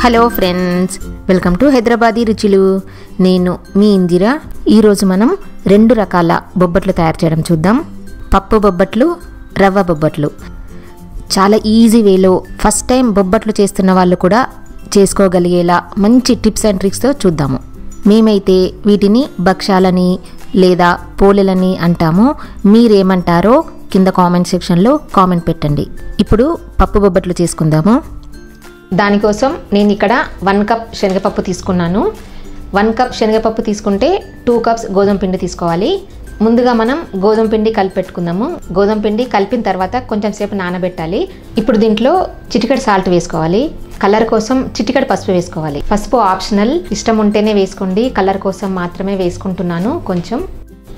Hello friends, welcome to Hyderabadi రుచులు. నేను మీ ఇందిరా. ఈరోజు మనం 2 రకాల బొబ్బట్లు తయారు చేయడం చూద్దాం. పప్పు బొబ్బట్లు, రవ్వ బొబ్బట్లు. చాలా ఈజీ వేలో ఫస్ట్ టైం బొబ్బట్లు చేస్తున్న వాళ్ళు కూడా చేసుకోగలిగేలా మంచి టిప్స్ అండ్ ట్రిక్స్తో చూద్దాము. మేమైతే వీటిని భక్షాలని లేదా పోలెలని అంటాము. మీరేమంటారో కింద కామెంట్ సెక్షన్లో కామెంట్ పెట్టండి. ఇప్పుడు పప్పు బొబ్బట్లు చేసుకుందాము. దానికోసం నేను ఇక్కడ 1 కప్ శనగపప్పు తీసుకున్నాను. 1 కప్ శనగపప్పు తీసుకుంటే 2 కప్స్ గోధుమ పిండి తీసుకోవాలి. ముందుగా మనం గోధుమ పిండి కలిపెట్టుకుందాము. గోధుమ పిండి కలిపిన తర్వాత కొంచెం సేపు నానబెట్టాలి. ఇప్పుడు దీంట్లో చిటికెడు సాల్ట్ వేసుకోవాలి. కలర్ కోసం చిటికెడు పసుపు వేసుకోవాలి. పసుపు ఆప్షనల్, ఇష్టం ఉంటేనే వేసుకోండి. కలర్ కోసం మాత్రమే వేసుకుంటున్నాను.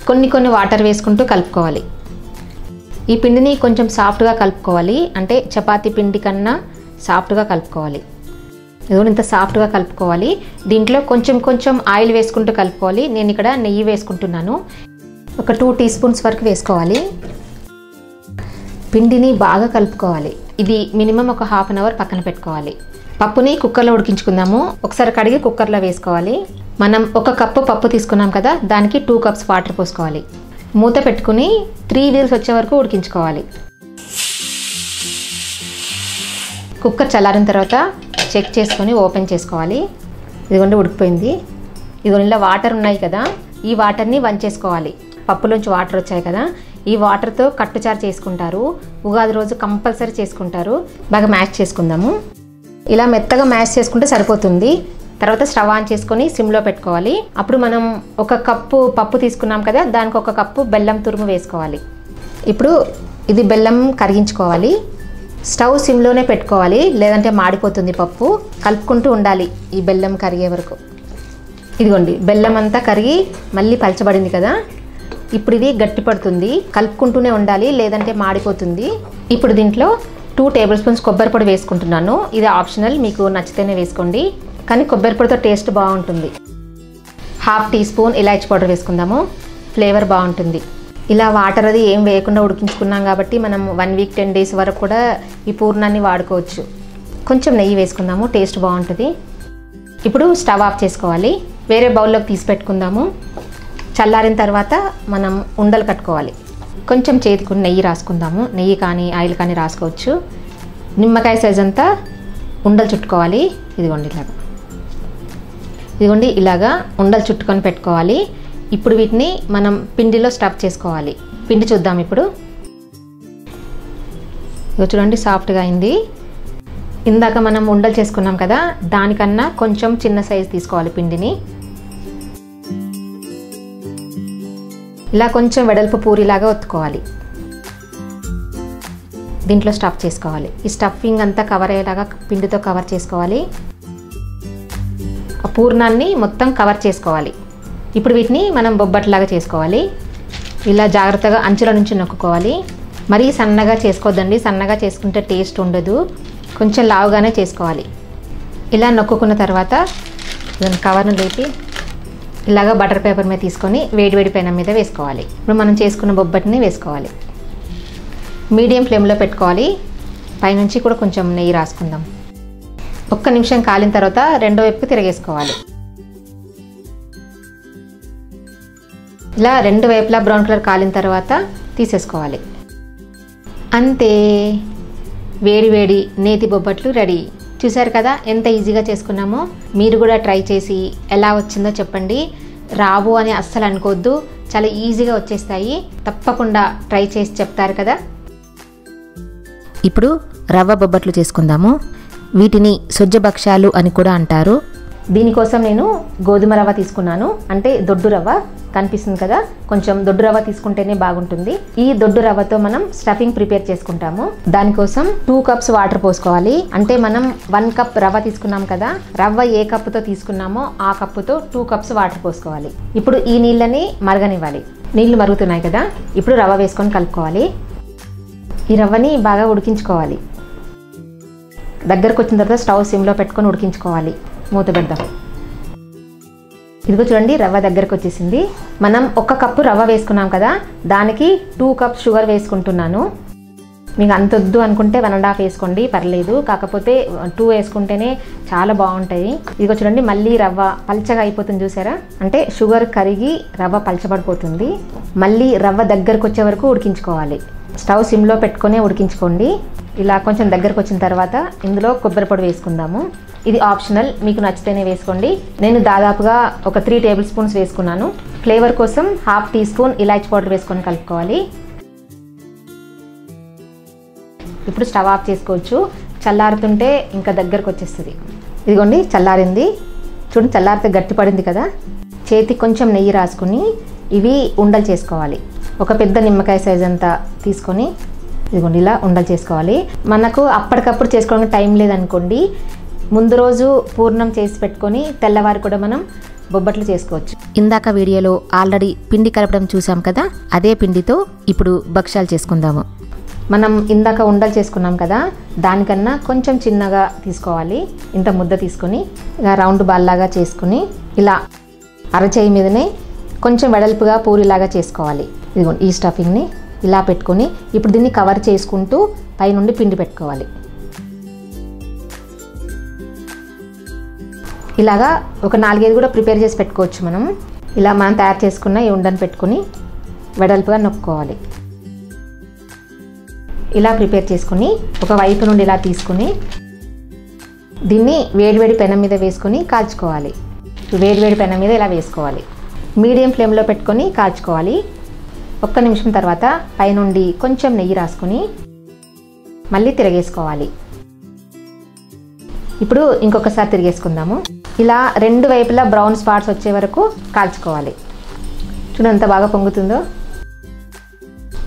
కొన్ని వాటర్ వేసుకుంటూ కలుపుకోవాలి. ఈ పిండిని కొంచెం సాఫ్ట్గా కలుపుకోవాలి. అంటే చపాతీ పిండి కన్నా సాఫ్ట్గా కలుపుకోవాలి. ఇంత సాఫ్ట్గా కలుపుకోవాలి. దీంట్లో కొంచెం ఆయిల్ వేసుకుంటూ కలుపుకోవాలి. నేను ఇక్కడ నెయ్యి వేసుకుంటున్నాను. ఒక 2 టీ స్పూన్స్ వరకు వేసుకోవాలి. పిండిని బాగా కలుపుకోవాలి. ఇది మినిమం ఒక హాఫ్ అన్ అవర్ పక్కన పెట్టుకోవాలి. పప్పుని కుక్కర్లో ఉడికించుకుందాము. ఒకసారి కడిగి కుక్కర్లో వేసుకోవాలి. మనం 1 కప్పు పప్పు తీసుకున్నాం కదా, దానికి 2 కప్స్ వాటర్ పోసుకోవాలి. మూత పెట్టుకుని 3 విజిల్స్ వచ్చే వరకు ఉడికించుకోవాలి. కుక్కర్ చల్లారిన తర్వాత చెక్ చేసుకొని ఓపెన్ చేసుకోవాలి. ఇదిగోండి ఉడికిపోయింది. ఇదిగోండి ఇలా వాటర్ ఉన్నాయి కదా, ఈ వాటర్ని వంచేసుకోవాలి. పప్పులోంచి వాటర్ వచ్చాయి కదా, ఈ వాటర్తో కట్టుచారు చేసుకుంటారు. ఉగాది రోజు కంపల్సరీ చేసుకుంటారు. బాగా మ్యాష్ చేసుకుందాము. ఇలా మెత్తగా మ్యాష్ చేసుకుంటే సరిపోతుంది. తర్వాత స్టవ్ ఆన్ చేసుకొని సిమ్లో పెట్టుకోవాలి. అప్పుడు మనం 1 కప్పు పప్పు తీసుకున్నాం కదా, దానికి 1 కప్పు బెల్లం తురుము వేసుకోవాలి. ఇప్పుడు ఇది బెల్లం కరిగించుకోవాలి. స్టవ్ సిమ్లోనే పెట్టుకోవాలి, లేదంటే మాడిపోతుంది పప్పు. కలుపుకుంటూ ఉండాలి ఈ బెల్లం కరిగే వరకు. ఇదిగోండి బెల్లం అంతా కరిగి మళ్ళీ పలచబడింది కదా, ఇప్పుడు ఇది గట్టి పడుతుంది. కలుపుకుంటూనే ఉండాలి, లేదంటే మాడిపోతుంది. ఇప్పుడు దీంట్లో 2 టేబుల్ స్పూన్స్ కొబ్బరి పొడి వేసుకుంటున్నాను. ఇది ఆప్షనల్, మీకు నచ్చితేనే వేసుకోండి. కానీ కొబ్బరి పొడితో టేస్ట్ బాగుంటుంది. 1/2 టీ స్పూన్ ఇలాచీ పౌడర్ వేసుకుందాము. ఫ్లేవర్ బాగుంటుంది. ఇలా వాటర్ అది ఏం వేయకుండా ఉడికించుకున్నాం కాబట్టి మనం 1 వీక్ 10 డేస్ వరకు కూడా ఈ పూర్ణాన్ని వాడుకోవచ్చు. కొంచెం నెయ్యి వేసుకుందాము, టేస్ట్ బాగుంటుంది. ఇప్పుడు స్టవ్ ఆఫ్ చేసుకోవాలి. వేరే బౌల్లోకి తీసి పెట్టుకుందాము. చల్లారిన తర్వాత మనం ఉండలు కట్టుకోవాలి. కొంచెం చేతికి నెయ్యి రాసుకుందాము. నెయ్యి కానీ ఆయిల్ కానీ రాసుకోవచ్చు. నిమ్మకాయ సైజ్ అంతా ఉండలు చుట్టుకోవాలి. ఇదిగోండి ఇలాగా ఉండలు చుట్టుకొని పెట్టుకోవాలి. ఇప్పుడు వీటిని మనం పిండిలో స్టఫ్ చేసుకోవాలి. పిండి చూద్దాం ఇప్పుడు. చూడండి సాఫ్ట్గా అయింది. ఇందాక మనం ఉండలు చేసుకున్నాం కదా, దానికన్నా కొంచెం చిన్న సైజు తీసుకోవాలి పిండిని. ఇలా కొంచెం వెడల్పు పూరిలాగా ఒత్తుకోవాలి. దీంట్లో స్టఫ్ చేసుకోవాలి. ఈ స్టఫింగ్ అంతా కవర్ అయ్యేలాగా పిండితో కవర్ చేసుకోవాలి. ఆ పూర్ణాన్ని మొత్తం కవర్ చేసుకోవాలి. ఇప్పుడు వీటిని మనం బొబ్బట్లాగా చేసుకోవాలి. ఇలా జాగ్రత్తగా అంచుల నుంచి నొక్కుకోవాలి. మరీ సన్నగా చేసుకోవద్దండి, సన్నగా చేసుకుంటే టేస్ట్ ఉండదు. కొంచెం లావుగానే చేసుకోవాలి. ఇలా నొక్కుకున్న తర్వాత కవర్ను లేపి ఇలాగా బటర్ పేపర్ మీద తీసుకొని వేడి పెనం మీద వేసుకోవాలి. ఇప్పుడు మనం చేసుకున్న బొబ్బట్ని వేసుకోవాలి. మీడియం ఫ్లేమ్లో పెట్టుకోవాలి. పైనుంచి కూడా కొంచెం నెయ్యి రాసుకుందాం. 1 నిమిషం కాలిన తర్వాత రెండో వైపుకి తిరగేసుకోవాలి. ఇలా 2 వైపులా బ్రౌన్ కలర్ కాలిన తర్వాత తీసేసుకోవాలి. అంతే, వేడి నేతి బొబ్బట్లు రెడీ. చూసారు కదా ఎంత ఈజీగా చేసుకున్నామో. మీరు కూడా ట్రై చేసి ఎలా వచ్చిందో చెప్పండి. రావు అని అస్సలు అనుకోవద్దు, చాలా ఈజీగా వచ్చేస్తాయి. తప్పకుండా ట్రై చేసి చెప్తారు కదా. ఇప్పుడు రవ్వ బొబ్బట్లు చేసుకుందాము. వీటిని సొజ్జ భక్షాలు అని కూడా అంటారు. దీనికోసం నేను గోధుమ రవ్వ తీసుకున్నాను. అంటే దొడ్డు రవ్వ కనిపిస్తుంది కదా, కొంచెం దొడ్డు రవ్వ తీసుకుంటేనే బాగుంటుంది. ఈ దొడ్డు రవ్వతో మనం స్టఫింగ్ ప్రిపేర్ చేసుకుంటాము. దానికోసం 2 కప్స్ వాటర్ పోసుకోవాలి. అంటే మనం 1 కప్ రవ్వ తీసుకున్నాం కదా, రవ్వ ఏ కప్పుతో తీసుకున్నామో ఆ కప్పుతో 2 కప్స్ వాటర్ పోసుకోవాలి. ఇప్పుడు ఈ నీళ్ళని మరగనివ్వాలి. నీళ్లు మరుగుతున్నాయి కదా, ఇప్పుడు రవ్వ వేసుకొని కలుపుకోవాలి. ఈ రవ్వని బాగా ఉడికించుకోవాలి. దగ్గరకు వచ్చిన తర్వాత స్టవ్ సిమ్లో పెట్టుకొని ఉడికించుకోవాలి. మూత పెడదాం. ఇదిగో చూడండి రవ్వ దగ్గరకు వచ్చేసింది. మనం 1 కప్పు రవ్వ వేసుకున్నాం కదా, దానికి 2 కప్స్ షుగర్ వేసుకుంటున్నాను. మీకు అంత వద్దు అనుకుంటే 1.5 వేసుకోండి, పర్లేదు. కాకపోతే 2 వేసుకుంటేనే చాలా బాగుంటాయి. ఇదిగో చూడండి, మళ్ళీ రవ్వ పల్చగా అయిపోతుంది చూసారా, అంటే షుగర్ కరిగి రవ్వ పలచబడిపోతుంది. మళ్ళీ రవ్వ దగ్గరకు వచ్చే వరకు ఉడికించుకోవాలి. స్టవ్ సిమ్లో పెట్టుకొని ఉడికించుకోండి. ఇలా కొంచెం దగ్గరకు వచ్చిన తర్వాత ఇందులో కొబ్బరి పొడి వేసుకుందాము. ఇది ఆప్షనల్, మీకు నచ్చితేనే వేసుకోండి. నేను దాదాపుగా ఒక 3 టేబుల్ స్పూన్స్ వేసుకున్నాను. ఫ్లేవర్ కోసం 1/2 టీ స్పూన్ ఇలాచి పౌడర్ వేసుకొని కలుపుకోవాలి. ఇప్పుడు స్టవ్ ఆఫ్ చేసుకోవచ్చు. చల్లారుతుంటే ఇంకా దగ్గరకు వచ్చేస్తుంది. ఇదిగోండి చల్లారింది. చూడండి, చల్లారితే గట్టి పడింది కదా. చేతికి కొంచెం నెయ్యి రాసుకుని ఇవి ఉండలు చేసుకోవాలి. ఒక పెద్ద నిమ్మకాయ సైజ్ అంతా తీసుకొని ఇదిగోండి ఇలా ఉండలు చేసుకోవాలి. మనకు అప్పటికప్పుడు చేసుకోవడానికి టైం లేదనుకోండి, ముందు రోజు పూర్ణం చేసి పెట్టుకొని తెల్లవారు కూడా మనం బొబ్బట్లు చేసుకోవచ్చు. ఇందాక వీడియోలో ఆల్రెడీ పిండి కలపడం చూసాం కదా, అదే పిండితో ఇప్పుడు భక్ష్యాలు చేసుకుందాము. మనం ఇందాక ఉండలు చేసుకున్నాం కదా, దానికన్నా కొంచెం చిన్నగా తీసుకోవాలి. ఇంత ముద్ద తీసుకొని ఇలా రౌండ్ బాల్ లాగా చేసుకుని ఇలా అరచేయి మీదనే కొంచెం వెడల్పుగా పూరిలాగా చేసుకోవాలి. ఇదిగోండి ఈ స్టఫింగ్ని ఇలా పెట్టుకొని ఇప్పుడు దీన్ని కవర్ చేసుకుంటూ పైనుండి పిండి పెట్టుకోవాలి. ఇలాగా ఒక 4-5 కూడా ప్రిపేర్ చేసి పెట్టుకోవచ్చు. ఇలా మనం తయారు చేసుకున్న ఈ ఉండను పెట్టుకొని వెడల్పుగా నొక్కోవాలి. ఇలా ప్రిపేర్ చేసుకుని ఒక వైపు నుండి ఇలా తీసుకుని దీన్ని వేడివేడి పెనం మీద వేసుకొని కాల్చుకోవాలి. వేడివేడి పెనం మీద ఇలా వేసుకోవాలి. మీడియం ఫ్లేమ్లో పెట్టుకొని కాల్చుకోవాలి. 1 నిమిషం తర్వాత పైనుండి కొంచెం నెయ్యి రాసుకొని మళ్ళీ తిరగేసుకోవాలి. ఇప్పుడు ఇంకొకసారి తిరిగేసుకుందాము. ఇలా 2 వైపులా బ్రౌన్ స్పాట్స్ వచ్చే వరకు కాల్చుకోవాలి. చూడండి ఎంత బాగా పొంగుతుందో.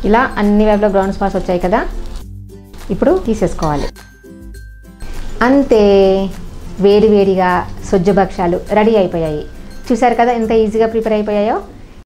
ఇలా అన్ని వైపులా బ్రౌన్ స్పాట్స్ వచ్చాయి కదా, ఇప్పుడు తీసేసుకోవాలి. అంతే, వేడివేడిగా సొజ్జ భక్ష్యాలు రెడీ అయిపోయాయి. చూసారు కదా ఎంత ఈజీగా ప్రిపేర్ అయిపోయాయో.